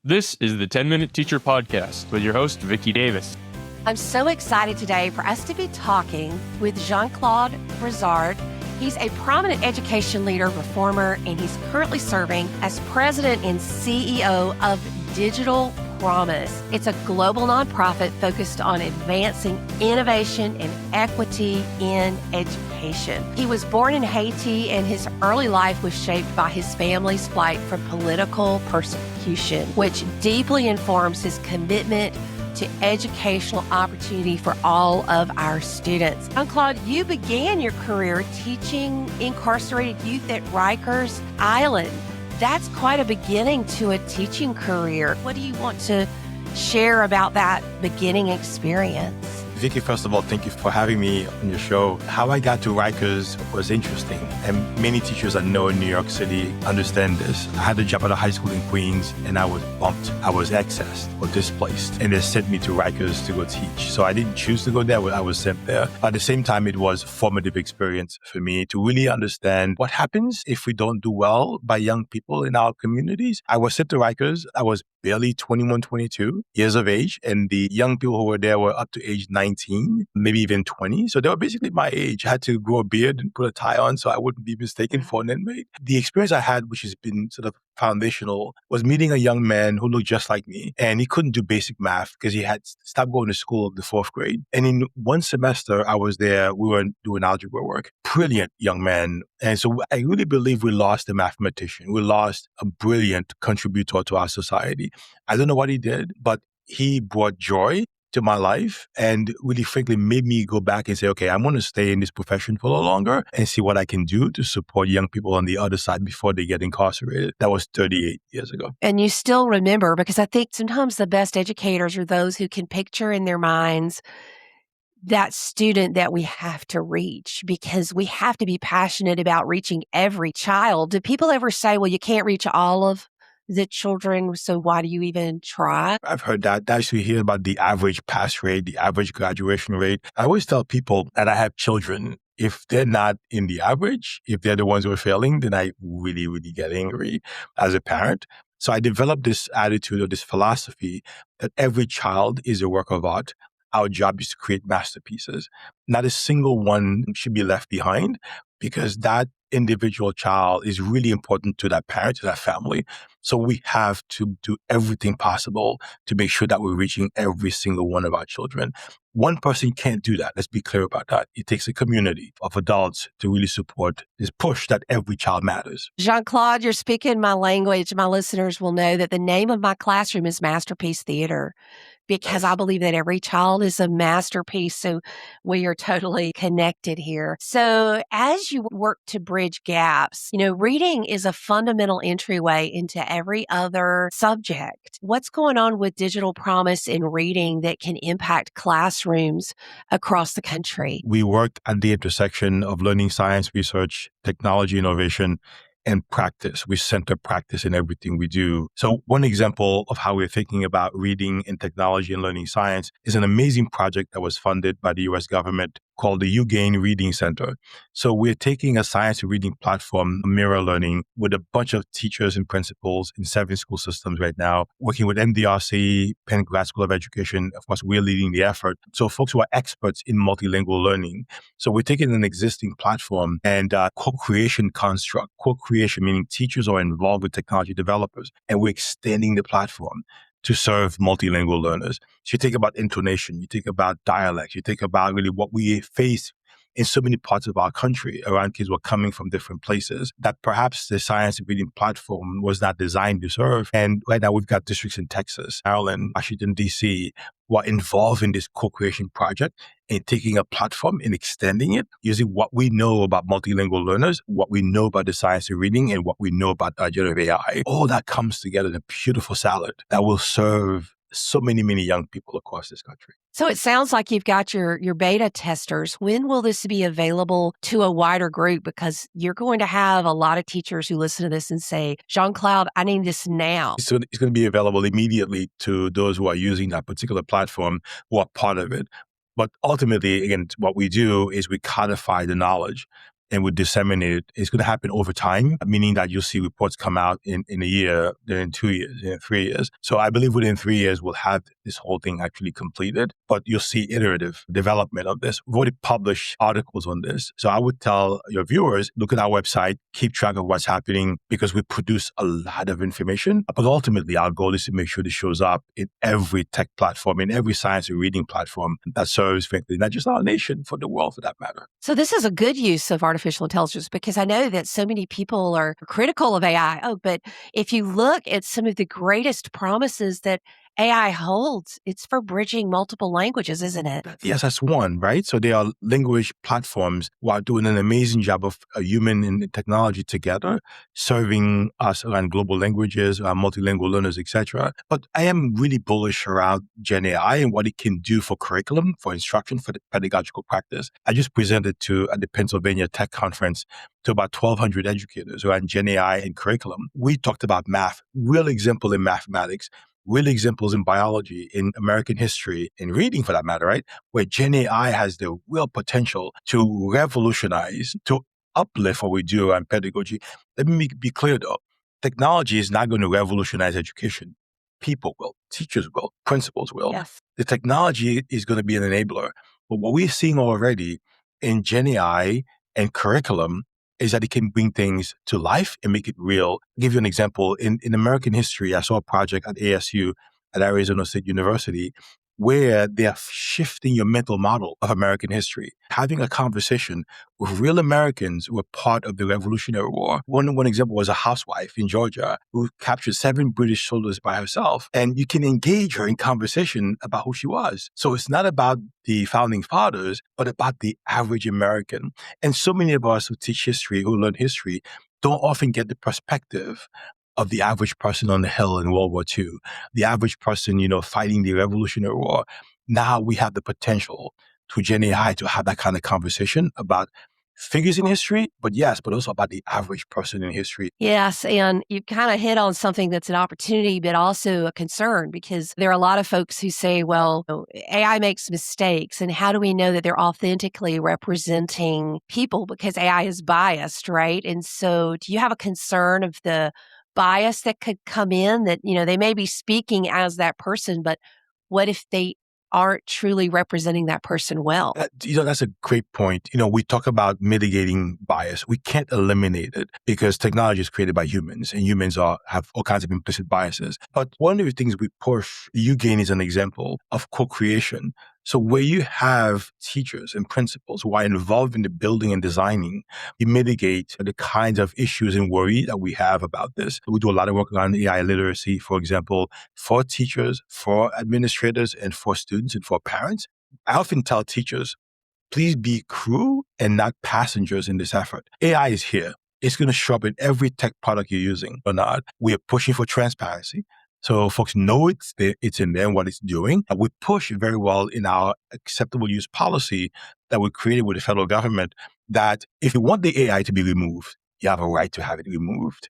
This is the 10-Minute Teacher Podcast with your host, Vicki Davis. I'm so excited today for us to be talking with Jean-Claude Brizard. He's a prominent education leader, reformer, and he's currently serving as president and CEO of Digital Promise. It's a global nonprofit focused on advancing innovation and equity in education. He was born in Haiti, and his early life was shaped by his family's flight from political persecution, which deeply informs his commitment to educational opportunity for all of our students. Jean-Claude, you began your career teaching incarcerated youth at Rikers Island. That's quite a beginning to a teaching career. What do you want to share about that beginning experience? Vicki, first of all, thank you for having me on your show. How I got to Rikers was interesting, and many teachers I know in New York City understand this. I had a job at a high school in Queens, and I was bumped. I was accessed or displaced, and they sent me to Rikers to go teach. So I didn't choose to go there, I was sent there. At the same time, it was a formative experience for me to really understand what happens if we don't do well by young people in our communities. I was sent to Rikers. I was barely 21, 22 years of age, and the young people who were there were up to age 19, maybe even 20. So they were basically my age. I had to grow a beard and put a tie on so I wouldn't be mistaken for an inmate. The experience I had, which has been sort of foundational, was meeting a young man who looked just like me, and he couldn't do basic math because he had stopped going to school in the 4th grade. And in one semester I was there, we were doing algebra work. Brilliant young man. And so I really believe we lost a mathematician. We lost a brilliant contributor to our society. I don't know what he did, but he brought joy to my life and really frankly made me go back and say, okay, I'm going to stay in this profession for a little longer and see what I can do to support young people on the other side before they get incarcerated. That was 38 years ago. And you still remember, because I think sometimes the best educators are those who can picture in their minds that student that we have to reach, because we have to be passionate about reaching every child. Do people ever say, well, you can't reach all of the children, so why do you even try? I've heard that. I actually hear about the average pass rate, the average graduation rate. I always tell people that I have children, if they're not in the average, if they're the ones who are failing, then I really, really get angry as a parent. So I developed this attitude or this philosophy that every child is a work of art. Our job is to create masterpieces. Not a single one should be left behind, because that individual child is really important to that parent, to that family. So we have to do everything possible to make sure that we're reaching every single one of our children. One person can't do that. Let's be clear about that. It takes a community of adults to really support this push that every child matters. Jean-Claude, you're speaking my language. My listeners will know that the name of my classroom is Masterpiece Theater, because I believe that every child is a masterpiece. So we are totally connected here. So as you work to bridge gaps, reading is a fundamental entryway into every other subject. What's going on with Digital Promise in reading that can impact classrooms across the country? We worked at the intersection of learning science, research, technology, innovation, and practice. We center practice in everything we do. So one example of how we're thinking about reading in technology and learning science is an amazing project that was funded by the U.S. government called the UGain Reading Center. So we're taking a science reading platform, mirror learning, with a bunch of teachers and principals in 7 school systems right now, working with MDRC, Penn Grad School of Education. Of course, we're leading the effort. So folks who are experts in multilingual learning. So we're taking an existing platform and co-creation construct, co-creation meaning teachers are involved with technology developers, and we're extending the platform to serve multilingual learners. So you think about intonation, you think about dialect, you think about really what we face in so many parts of our country around kids who are coming from different places that perhaps the science reading platform was not designed to serve. And right now we've got districts in Texas, Maryland, Washington, D.C., who are involved in this co-creation project and taking a platform and extending it using what we know about multilingual learners, what we know about the science of reading, and what we know about generative AI. All that comes together in a beautiful salad that will serve so many, many young people across this country. So it sounds like you've got your beta testers. When will this be available to a wider group? Because you're going to have a lot of teachers who listen to this and say, Jean-Claude, I need this now. So it's going to be available immediately to those who are using that particular platform, who are part of it. But ultimately, again, what we do is we codify the knowledge. and we disseminate it. It's going to happen over time, meaning that you'll see reports come out in a year, then in 2 years, in 3 years. So I believe within 3 years, we'll have this whole thing actually completed, but you'll see iterative development of this. We've already published articles on this. So I would tell your viewers, look at our website, keep track of what's happening, because we produce a lot of information. But ultimately, our goal is to make sure this shows up in every tech platform, in every science and reading platform that serves, frankly, not just our nation, for the world for that matter. So this is a good use of artificial intelligence, because I know that so many people are critical of AI. Oh, but if you look at some of the greatest promises that AI holds, it's for bridging multiple languages, isn't it? Yes, that's one, right? So there are language platforms who are doing an amazing job of human and technology together, serving us around global languages, multilingual learners, etc. But I am really bullish around Gen AI and what it can do for curriculum, for instruction, for the pedagogical practice. I just presented at the Pennsylvania Tech Conference to about 1,200 educators around Gen AI and curriculum. We talked about math, real example in mathematics, real examples in biology, in American history, in reading for that matter, right? Where Gen AI has the real potential to revolutionize, to uplift what we do around pedagogy. Let me be clear though, technology is not going to revolutionize education. People will, teachers will, principals will. Yes. The technology is going to be an enabler. But what we're seeing already in Gen AI and curriculum is that it can bring things to life and make it real. I'll give you an example. In American history, I saw a project at ASU, at Arizona State University, where they are shifting your mental model of American history, having a conversation with real Americans who were part of the Revolutionary War. One example was a housewife in Georgia who captured 7 British soldiers by herself. And you can engage her in conversation about who she was. So it's not about the founding fathers, but about the average American. And so many of us who teach history, who learn history, don't often get the perspective of the average person on the hill in World War II, the average person, fighting the Revolutionary War. Now we have the potential through Gen AI to have that kind of conversation about figures in history, but also about the average person in history. Yes, and you kind of hit on something that's an opportunity, but also a concern, because there are a lot of folks who say, well, AI makes mistakes, and how do we know that they're authentically representing people? Because AI is biased, right? And so do you have a concern of the bias that could come in, that, they may be speaking as that person, but what if they aren't truly representing that person well? That's a great point. We talk about mitigating bias. We can't eliminate it because technology is created by humans, and humans have all kinds of implicit biases. But one of the things we push, UGAIN is an example of co-creation. So where you have teachers and principals who are involved in the building and designing, you mitigate the kinds of issues and worry that we have about this. We do a lot of work around AI literacy, for example, for teachers, for administrators, and for students and for parents. I often tell teachers, please be crew and not passengers in this effort. AI is here. It's going to show up in every tech product you're using or not. We are pushing for transparency. So folks know it's there, it's in there and what it's doing. And we push very well in our acceptable use policy that we created with the federal government that if you want the AI to be removed, you have a right to have it removed.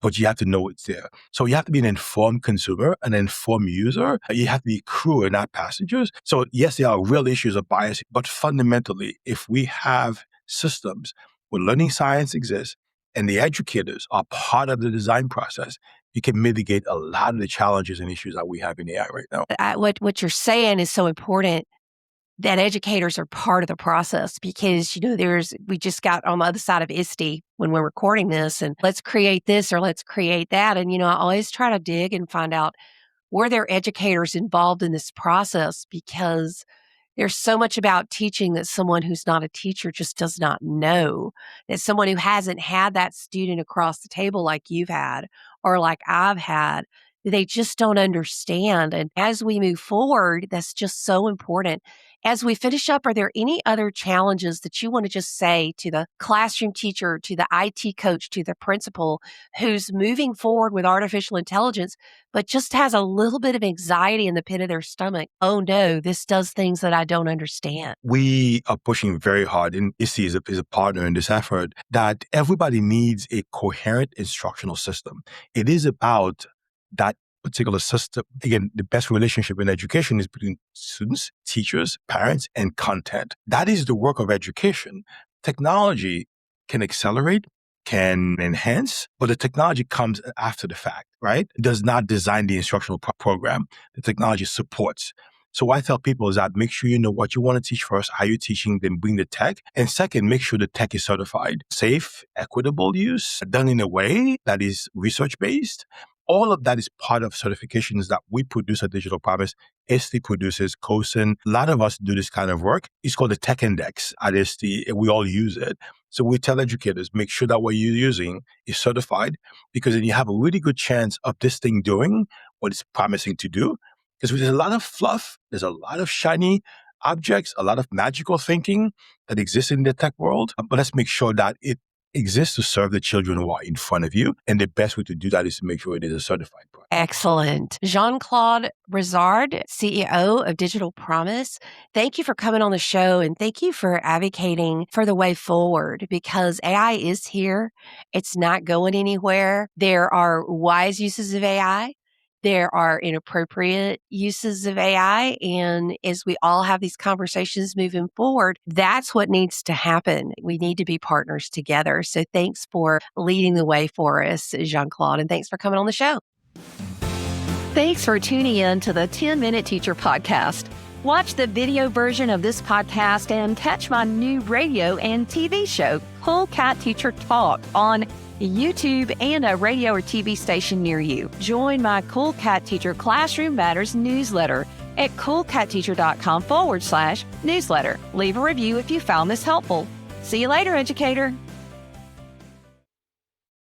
But you have to know it's there. So you have to be an informed consumer, an informed user. You have to be crew and not passengers. So yes, there are real issues of bias, but fundamentally, if we have systems where learning science exists and the educators are part of the design process, you can mitigate a lot of the challenges and issues that we have in AI right now. What you're saying is so important, that educators are part of the process, because, we just got on the other side of ISTE when we're recording this, and let's create this or let's create that. And, I always try to dig and find out, were there educators involved in this process? Because there's so much about teaching that someone who's not a teacher just does not know, that someone who hasn't had that student across the table like you've had or like I've had, they just don't understand. And as we move forward, that's just so important. As we finish up, are there any other challenges that you want to just say to the classroom teacher, to the IT coach, to the principal who's moving forward with artificial intelligence, but just has a little bit of anxiety in the pit of their stomach? Oh no, this does things that I don't understand. We are pushing very hard, and ISTE is a partner in this effort, that everybody needs a coherent instructional system. It is about that particular system. Again, the best relationship in education is between students, teachers, parents, and content. That is the work of education. Technology can accelerate, can enhance, but the technology comes after the fact, right? It does not design the instructional program. The technology supports. So what I tell people is that make sure you know what you want to teach first, how you're teaching, then bring the tech. And second, make sure the tech is certified. Safe, equitable use, done in a way that is research-based. All of that is part of certifications that we produce at Digital Promise. ST produces, COSIN. A lot of us do this kind of work. It's called the Tech Index at ST. We all use it. So we tell educators, make sure that what you're using is certified, because then you have a really good chance of this thing doing what it's promising to do. Because there's a lot of fluff, there's a lot of shiny objects, a lot of magical thinking that exists in the tech world. But let's make sure that it exists to serve the children who are in front of you. And the best way to do that is to make sure it is a certified product. Excellent. Jean-Claude Brizard, CEO of Digital Promise, thank you for coming on the show, and thank you for advocating for the way forward, because AI is here. It's not going anywhere. There are wise uses of AI. There are inappropriate uses of AI. And as we all have these conversations moving forward, that's what needs to happen. We need to be partners together. So thanks for leading the way for us, Jean-Claude, and thanks for coming on the show. Thanks for tuning in to the 10-Minute Teacher Podcast. Watch the video version of this podcast and catch my new radio and TV show, Cool Cat Teacher Talk, on YouTube and a radio or TV station near you. Join my Cool Cat Teacher Classroom Matters newsletter at coolcatteacher.com/newsletter. Leave a review if you found this helpful. See you later, educator.